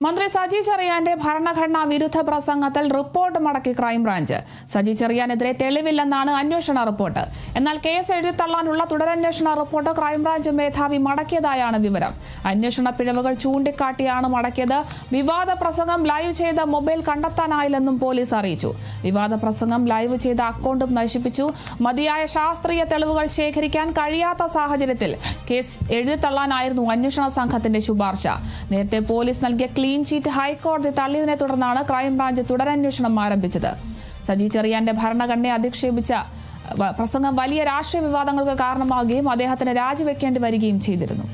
മന്ത്രി സജി ചെറിയാന്റെ ഭരണഘടനാ വിരുദ്ധ പ്രസംഗത്തിൽ റിപ്പോർട്ട് മടക്കി ക്രൈംബ്രാഞ്ച്. സജി ചെറിയാനെതിരെ തെളിവില്ലെന്നാണ് അന്വേഷണ റിപ്പോർട്ട്. എന്നാൽ കേസ് എഴുതിത്തള്ളാനുള്ള തുടരന്വേഷണ റിപ്പോർട്ട് ക്രൈംബ്രാഞ്ച് മേധാവി മടക്കിയതായാണ് വിവരം. അന്വേഷണ പിഴവുകൾ ചൂണ്ടിക്കാട്ടിയാണ് മടക്കിയത്. വിവാദ പ്രസംഗം ലൈവ് ചെയ്ത മൊബൈൽ കണ്ടെത്താനായില്ലെന്നും പോലീസ് അറിയിച്ചു. വിവാദ പ്രസംഗം ലൈവ് ചെയ്ത അക്കൗണ്ടും നശിപ്പിച്ചു. മതിയായ ശാസ്ത്രീയ തെളിവുകൾ ശേഖരിക്കാൻ കഴിയാത്ത സാഹചര്യത്തിൽ കേസ് എഴുതിത്തള്ളാനായിരുന്നു അന്വേഷണ സംഘത്തിന്റെ ശുപാർശ. നേരത്തെ പോലീസ് നൽകിയ ക്ലീൻ ചീറ്റ് ഹൈക്കോടതി തള്ളിയതിനെ തുടർന്നാണ് ക്രൈംബ്രാഞ്ച് തുടരന്വേഷണം ആരംഭിച്ചത്. സജി ചെറിയാന്റെ ഭരണഘടനയെ അധിക്ഷേപിച്ച പ്രസംഗം വലിയ രാഷ്ട്രീയ വിവാദങ്ങൾക്ക് കാരണമാവുകയും അദ്ദേഹത്തിന് രാജിവെക്കേണ്ടി വരികയും ചെയ്തിരുന്നു.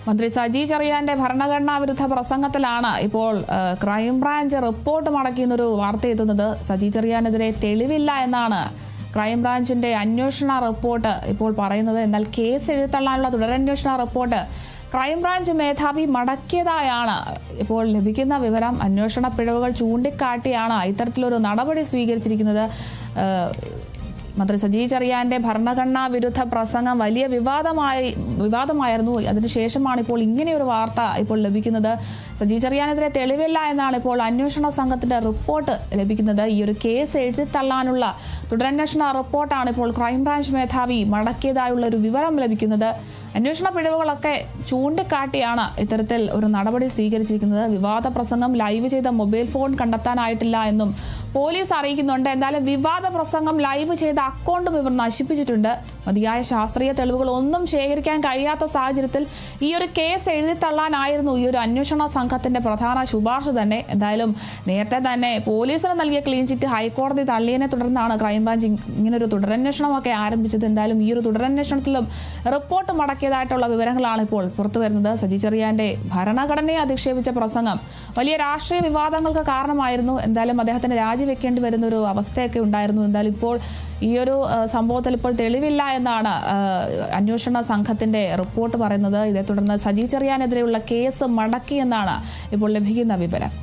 മന്ത്രി സജി ചെറിയാന്റെ ഭരണഘടനാ വിരുദ്ധ പ്രസംഗത്തിലാണ് ഇപ്പോൾ ക്രൈംബ്രാഞ്ച് റിപ്പോർട്ട് മടക്കിയെന്നൊരു വാർത്ത എത്തുന്നത്. സജി ചെറിയാനെതിരെ തെളിവില്ല എന്നാണ് ക്രൈംബ്രാഞ്ചിന്റെ അന്വേഷണ റിപ്പോർട്ട് ഇപ്പോൾ പറയുന്നത്. എന്നാൽ കേസ് എഴുതിത്തള്ളാനുള്ള തുടരന്വേഷണ റിപ്പോർട്ട് ക്രൈംബ്രാഞ്ച് മേധാവി മടക്കിയതായാണ് ഇപ്പോൾ ലഭിക്കുന്ന വിവരം. അന്വേഷണ പിഴവുകൾ ചൂണ്ടിക്കാട്ടിയാണ് ഇത്തരത്തിലൊരു നടപടി സ്വീകരിച്ചിരിക്കുന്നത്. മന്ത്രി സജി ചെറിയാന്റെ ഭരണഘടനാ വിരുദ്ധ പ്രസംഗം വലിയ വിവാദമായിരുന്നു. അതിനുശേഷമാണ് ഇപ്പോൾ ഇങ്ങനെയൊരു വാർത്ത ഇപ്പോൾ ലഭിക്കുന്നത്. സജി ചെറിയാനെതിരെ തെളിവില്ല എന്നാണ് ഇപ്പോൾ അന്വേഷണ സംഘത്തിന്റെ റിപ്പോർട്ട് ലഭിക്കുന്നത്. ഈ ഒരു കേസ് എഴുതിത്തള്ളാനുള്ള തുടരന്വേഷണ റിപ്പോർട്ടാണ് ഇപ്പോൾ ക്രൈംബ്രാഞ്ച് മേധാവി മടക്കിയതായുള്ള ഒരു വിവരം ലഭിക്കുന്നത്. അന്വേഷണ പിഴവുകളൊക്കെ ചൂണ്ടിക്കാട്ടിയാണ് ഇത്തരത്തിൽ ഒരു നടപടി സ്വീകരിച്ചിരിക്കുന്നത്. വിവാദ പ്രസംഗം ലൈവ് ചെയ്ത മൊബൈൽ ഫോൺ കണ്ടെത്താനായിട്ടില്ല എന്നും പോലീസ് അറിയിക്കുന്നുണ്ട്. എന്തായാലും വിവാദ പ്രസംഗം ലൈവ് ചെയ്ത അക്കൗണ്ടും ഇവർ നശിപ്പിച്ചിട്ടുണ്ട്. മതിയായ ശാസ്ത്രീയ തെളിവുകൾ ഒന്നും ശേഖരിക്കാൻ കഴിയാത്ത സാഹചര്യത്തിൽ ഈ ഒരു കേസ് എഴുതിത്തള്ളാനായിരുന്നു ഈ ഒരു അന്വേഷണ സംഘത്തിന്റെ പ്രധാന ശുപാർശ തന്നെ. എന്തായാലും നേരത്തെ തന്നെ പോലീസിന് നൽകിയ ക്ലീൻ ചിറ്റ് ഹൈക്കോടതി തള്ളിയതിനെ തുടർന്നാണ് ക്രൈംബ്രാഞ്ച് ഇങ്ങനൊരു തുടരന്വേഷണമൊക്കെ ആരംഭിച്ചത്. എന്തായാലും ഈ ഒരു തുടരന്വേഷണത്തിലും റിപ്പോർട്ട് മടക്കിയതായിട്ടുള്ള വിവരങ്ങളാണ് ഇപ്പോൾ പുറത്തുവരുന്നത്. സജി ചെറിയാന്റെ ഭരണഘടനയെ അധിക്ഷേപിച്ച പ്രസംഗം വലിയ രാഷ്ട്രീയ വിവാദങ്ങൾക്ക് കാരണമായിരുന്നു. എന്തായാലും അദ്ദേഹത്തിന് രാജിവെക്കേണ്ടി വരുന്ന ഒരു അവസ്ഥയൊക്കെ ഉണ്ടായിരുന്നു. എന്തായാലും ഇപ്പോൾ ഈ ഒരു സംഭവത്തിൽ ഇപ്പോൾ തെളിവില്ല എന്നാണ് അന്വേഷണ സംഘത്തിന്റെ റിപ്പോർട്ട് പറയുന്നത്. ഇതേ തുടർന്ന് സജി ചെറിയാനെതിരെയുള്ള കേസ് മടക്കിയെന്നാണ് ഇപ്പോൾ ലഭിക്കുന്ന വിവരം.